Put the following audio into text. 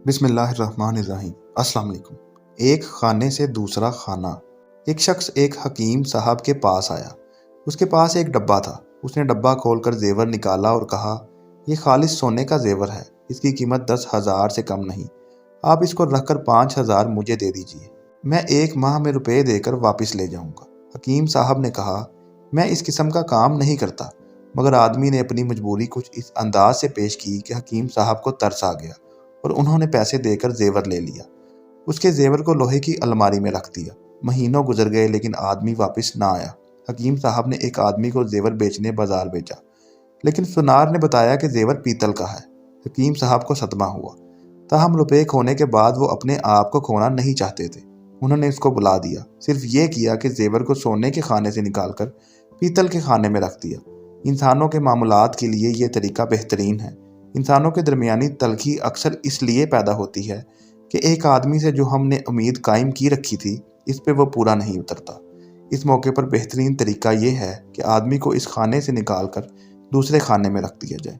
बिस्मिल्लाहिर्रहमानिर्रहीम। अस्सलाम वालेकुम। एक खाने से दूसरा खाना। एक शख्स एक हकीम साहब के पास आया। उसके पास एक डब्बा था। उसने डब्बा खोलकर जेवर निकाला और कहा, यह खालिस सोने का जेवर है। इसकी कीमत 10,000 से कम नहीं। आप इसको रखकर 5,000 मुझे दे दीजिए। मैं 1 माह में रुपए देकर वापस ले जाऊंगा। हकीम साहब ने कहा, मैं इस किस्म का काम नहीं करता। मगर आदमी ने अपनी मजबूरी कुछ इस अंदाज से पेश की कि हकीम साहब को तरस आ गया और उन्होंने पैसे देकर जेवर ले लिया। उसके जेवर को लोहे की अलमारी में रख दिया। महीनों गुजर गए लेकिन आदमी वापस ना आया। हकीम साहब ने एक आदमी को जेवर बेचने बाजार भेजा, लेकिन सुनार ने बताया कि जेवर पीतल का है। हकीम साहब को सदमा हुआ। ताहम रुपए खोने के बाद वो अपने आप को खोना नहीं चाहते थे। उन्होंने उसको बुला दिया, सिर्फ ये किया कि जेवर को सोने के खाने से निकालकर पीतल के खाने में रख दिया। इंसानों के मामलात के लिए ये तरीका बेहतरीन है। इंसानों के दरमियानी तलखी अक्सर इसलिए पैदा होती है कि एक आदमी से जो हमने उम्मीद कायम की रखी थी, इस पे वो पूरा नहीं उतरता। इस मौके पर बेहतरीन तरीका ये है कि आदमी को इस खाने से निकाल कर दूसरे खाने में रख दिया जाए।